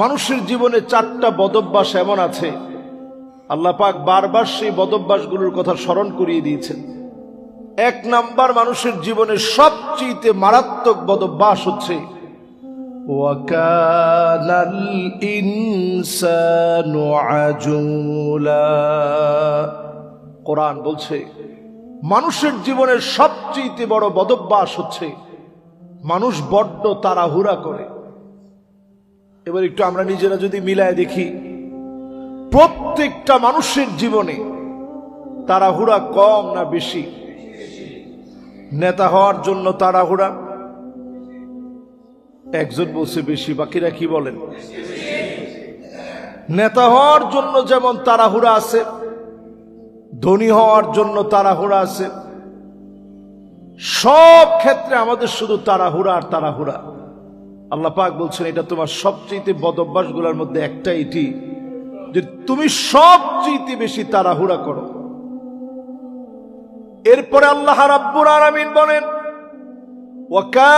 মানুষের জীবনে চারটা বদভ্যাস এমন আছে, আল্লাহ পাক বারবার সেই বদভ্যাসগুলোর কথা স্মরণ করিয়ে দিয়েছেন। এক নাম্বার মানুষের জীবনের সবচেয়ে মারাত্মক বদভ্যাস হচ্ছে ওয়াকানাল ইনসানু আজুলা। কোরআন বলছে মানুষের জীবনের সবচেয়ে বড় বদভ্যাস হচ্ছে মানুষ বড্ড তাড়াহুড়া করে। এবার একটু আমরা নিজেরা যদি মিলায় দেখি, প্রত্যেকটা মানুষের জীবনে তাড়াহুড়া কম না বেশি? নেতা হওয়ার জন্য তাড়াহুড়া, একজন বলছে বেশি, বাকিরা কি বলেন? নেতা হওয়ার জন্য যেমন তাড়াহুড়া আছে, ধনী হওয়ার জন্য তাড়াহুড়া আছে, সব ক্ষেত্রে আমাদের শুধু তাড়াহুড়া আর তাড়াহুড়া। আল্লাহ পাক বলছেন এটা তোমার সবচেয়ে বদভ্যাসগুলোর মধ্যে একটা, এটি যে তুমি সবচেয়ে বেশি তাড়াহুড়া করো। এরপরে আল্লাহ রাব্বুল আলামিন বলেন ওয়াকানাল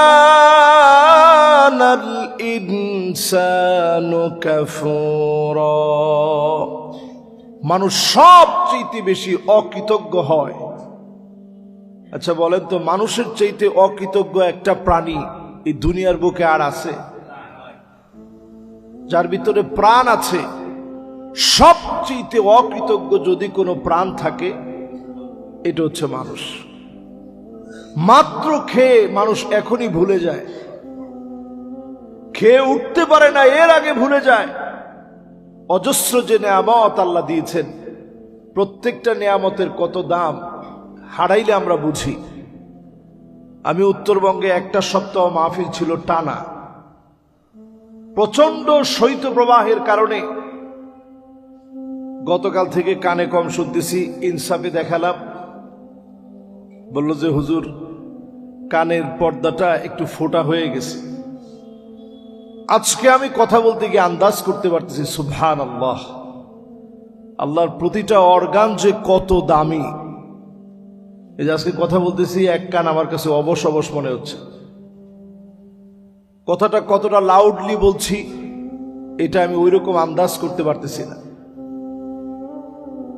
ইনসানু কাফুরা। মানুষ সবচেয়ে বেশি অকৃতজ্ঞ হয়। আচ্ছা বলেন তো, মানুষের চাইতে অকৃতজ্ঞ একটা প্রাণী এই দুনিয়ার বুকে আর আছে? যার ভিতরে প্রাণ আছে, সবচেয়ে অকৃতজ্ঞ যদি কোনো প্রাণ থাকে এটা হচ্ছে মানুষ। মাত্র খেয়ে মানুষ এখনই ভুলে যায়, খেয়ে উঠতে পারে না এর আগে ভুলে যায়। অজস্র যে নেয়ামত আল্লাহ দিয়েছেন, প্রত্যেকটা নেয়ামতের কত দাম হারাইলে আমরা বুঝি। আমি উত্তরবঙ্গে একটা সপ্তাহ মাহফিল ছিল টানা, প্রচন্ড শৈত্যপ্রবাহের কারণে গতকাল থেকে কানে কম শুনতেছি। ইনসাফে দেখালাম, বলল যে হুজুর কানের পর্দাটা একটু ফোটা হয়ে গেছে। আজকে আমি কথা বলতে গিয়ে আন্দাজ করতে পারতেছি সুবহানাল্লাহ, আল্লাহর প্রতিটা অর্গান যে কত দামি। এই যে আজকে কথা বলতেছি, এক কান আমার কাছে অবশ অবশ মনে হচ্ছে। কথাটা কতটা লাউডলি বলছি এটা আমি ওইরকম আন্দাজ করতে পারতেছি না।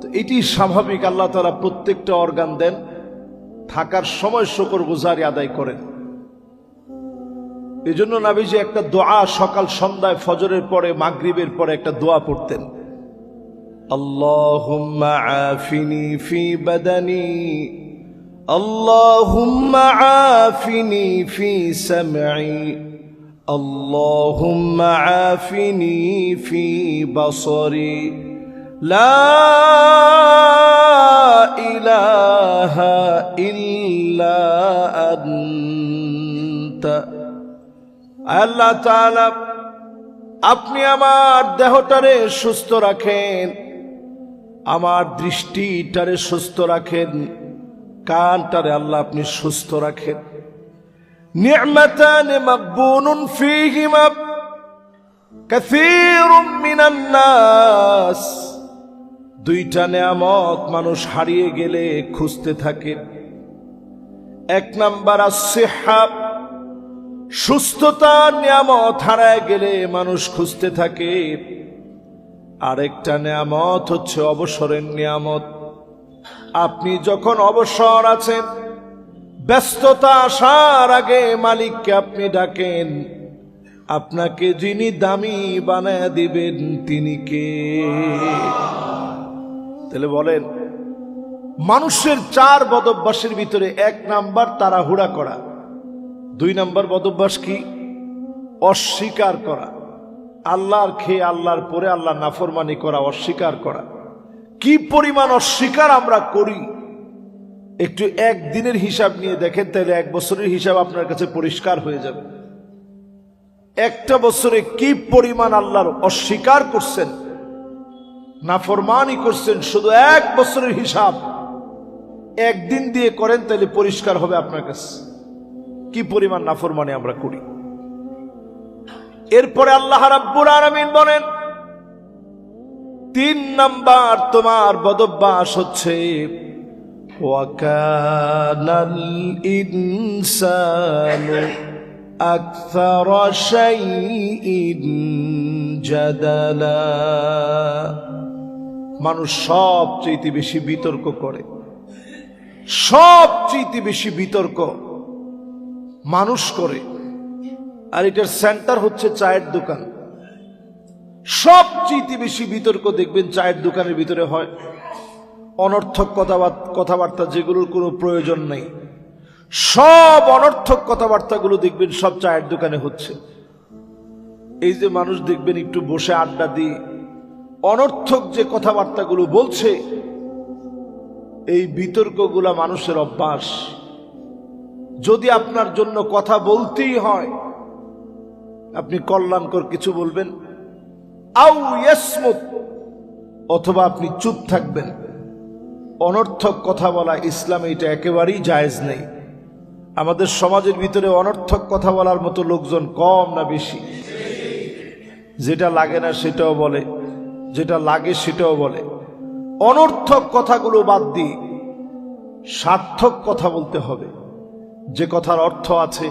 তো এটি স্বাভাবিক, আল্লাহ তাআলা প্রত্যেকটা অর্গান দেন, থাকার সময় শুকরগুজারি আদায় করেন। এই জন্য নবীজি একটা দোয়া সকাল সন্ধ্যায় ফজরের পরে মাগরিবের পরে একটা দোয়া পড়তেন, আল্লাহুম্মা আফিনি ফি বাদানি, আল্লাহুম্মা আফিনি ফি সামঈ, আল্লাহুম্মা আফিনি ফি বাসরি, লা ইলাহা ইল্লা আনতা। আল্লাহ তাআলা আপনি আমার দেহটারে সুস্থ রাখেন, আমার দৃষ্টিটারে সুস্থ রাখেন, কানটারে আল্লাহ আপনি সুস্থ রাখেন। নি'মাতান মাগবুনুন ফীহিমা কাসীরুম মিনান নাস। দুইটা নেয়ামত মানুষ হারিয়ে গেলে খুঁজতে থাকে। এক নাম্বার আস-সিহা, সুস্থতার নিয়ামত হারায় গেলে মানুষ খুঁজতে থাকে। আরেকটা নিয়ামত হচ্ছে অবসরের নিয়ামত। আপনি যখন অবসর আছেন, ব্যস্ততা আসার আগে মালিককে আপনি ডাকেন, আপনাকে যিনি দামি বানায় দিবেন তিনি কে? তাহলে বলেন, মানুষের চার বদভ্যাসের ভিতরে এক নাম্বার তাড়াহুড়া করা। দুই নাম্বার বদভ্যাস কি? অস্বীকার করা। আল্লাহর খেয়ে আল্লাহর পরে আল্লাহ নাফরমানি করা, অস্বীকার করা। কি পরিমাণ অস্বীকার আমরা করি, একটু একদিনের হিসাব নিয়ে দেখেন, তাহলে এক বছরের হিসাব আপনার কাছে পরিষ্কার হয়ে যাবে। একটা বছরে কি পরিমাণ আল্লাহর অস্বীকার করছেন, নাফরমানি করছেন, শুধু এক বছরের হিসাব একদিন দিয়ে করেন তাহলে পরিষ্কার হবে আপনার কাছে কি পরিমাণ নাফরমানি আমরা করি। এরপরে আল্লাহ রাব্বুল আলামিন বলেন 3 নাম্বার তোমার বদভ্যাস হচ্ছে ওয়াকানাল ইনসানু আকসারা শাইইন জাদালা। মানুষ সবচেয়ে বেশি বিতর্ক করে, সবচেয়ে বেশি বিতর্ক মানুষ করে। আর এটার সেন্টার হচ্ছে চায়ের দোকান। সবচেয়ে বেশি বিতর্ক দেখবেন চায়ের দোকানের ভিতরে হয়। অনর্থক কথাবার্তা যেগুলোর কোনো প্রয়োজন নেই, সব অনর্থক কথাবার্তাগুলো দেখবেন সব চায়ের দোকানে হচ্ছে। এই যে মানুষ দেখবেন একটু বসে আড্ডা দিয়ে অনর্থক যে কথাবার্তাগুলো বলছে, এই বিতর্কগুলা মানুষের অভ্যাস। যদি আপনার জন্য কথা বলতেই হয়, আপনি কল্যাণকর কিছু বলবেন, আও ইয়াসমুত, অথবা আপনি চুপ থাকবেন। অনর্থক কথা বলা ইসলামে এটা একেবারেই জায়েজ নেই। আমাদের সমাজের ভিতরে অনর্থক কথা বলার মতো লোকজন কম না বেশি? যেটা লাগে না সেটাও বলে, যেটা লাগে সেটাও বলে। অনর্থক কথাগুলো বাদ দিয়ে সার্থক কথা বলতে হবে। যে কথার অর্থ আছে,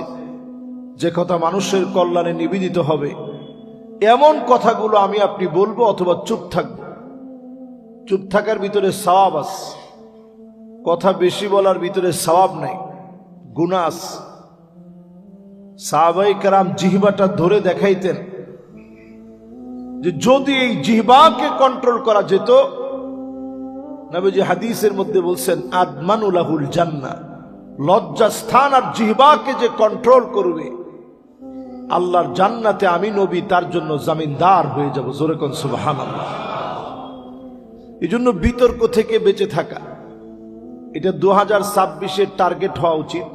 যে কথা মানুষের কল্যাণে নিবেদিত হবে, এমন কথাগুলো আমি আপনি বলবো অথবা চুপ থাকবো। চুপ থাকার ভিতরে সওয়াব আছে, কথা বেশি বলার ভিতরে সওয়াব নাই, গুনাহ আছে। সাহাবায়ে কেরাম জিহ্বাটা ধরে দেখাইতেন যে যদি এই জিহ্বাকে কন্ট্রোল করা যেত, নবীজি হাদিসের মধ্যে বলছেন আদমানু লাহুল জান্নাহ, লজ্জাস্থান আর জিহ্বাকে যে কন্ট্রোল করবে, আল্লাহর জান্নাতে আমি নবী তার জন্য জামিনদার হয়ে যাব। জোরে কোন সুবহানাল্লাহ। এই জন্য বিতর্ক থেকে বেঁচে থাকা, এটা 2026-এর টার্গেট হওয়া উচিত।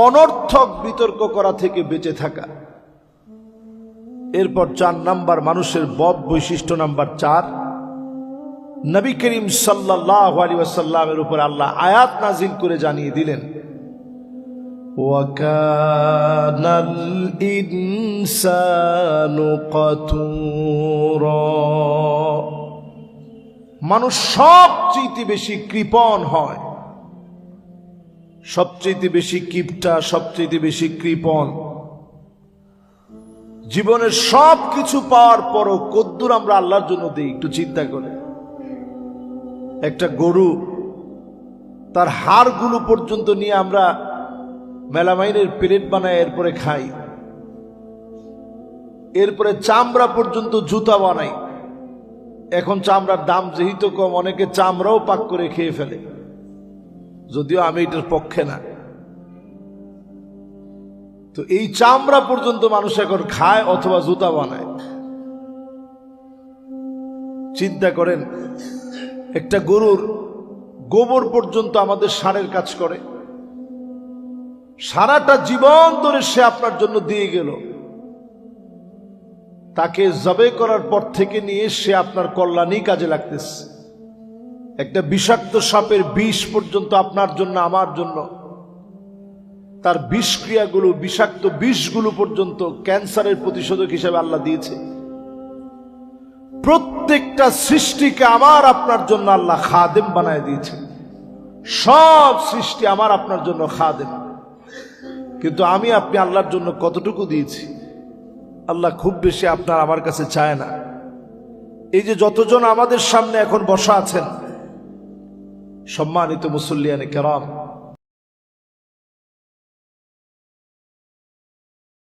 অনর্থক বিতর্ক করা থেকে বেঁচে থাকা। এরপর 4 নাম্বার মানুষের বদ বৈশিষ্ট্য নাম্বার 4, নবী করিম সাল্লাল্লাহু আলাইহি ওয়াসাল্লামের উপর আল্লাহ আয়াত নাজিল করে জানিয়ে দিলেন ওয়াকানাল ইনসানু কাতুরা। মানুষ সবচেয়ে বেশি কৃপণ হয়, সবচেয়ে বেশি কিপটা, সবচেয়ে বেশি কৃপণ। জীবনের সব কিছু পাওয়ার পরও কদ্দুর আমরা আল্লাহর জন্য দিই, একটু চিন্তা করে। একটা গরু, তার হাড়গুলো পর্যন্ত নিয়ে আমরা মেলামাইনের প্লেট বানাই, এরপরে খাই। এরপরে চামড়া পর্যন্ত জুতা বানাই। এখন চামড়ার দাম যেহেতু কম, অনেকে চামড়াও পাক করে খেয়ে ফেলে, যদিও আমি এটার পক্ষে না। তো এই চামড়া পর্যন্ত মানুষ এখন খায় অথবা জুতা বানায়। চিন্তা করেন, একটা গরুর গোবর পর্যন্ত আমাদের সারের কাজ করে। সারাটা জীবন ধরে সে আপনার জন্য দিয়ে গেল, তাকে জবে করার পর থেকে নিয়ে সে আপনার কল্যাণই কাজে লাগতেছে। একটা বিষাক্ত সাপের বিষ পর্যন্ত আপনার জন্য, আমার জন্য, তার বিষক্রিয়াগুলো, বিষাক্ত বিষগুলো পর্যন্ত ক্যান্সারের প্রতিষেধক হিসেবে আল্লাহ দিয়েছে। প্রত্যেকটা সৃষ্টিকে আমার আপনার জন্য আল্লাহ খাদেম বানায় দিয়েছে। সব সৃষ্টি আমার আপনার জন্য খাদেম। কিন্তু আমি আপনি আল্লাহর জন্য কতটুকু দিয়েছি? আল্লাহ খুব বেশি আপনার আমার কাছে চায় না। এই যে যতজন আমাদের সামনে এখন বসা আছেন, সম্মানিত মুসল্লিয়ানে কেরাম,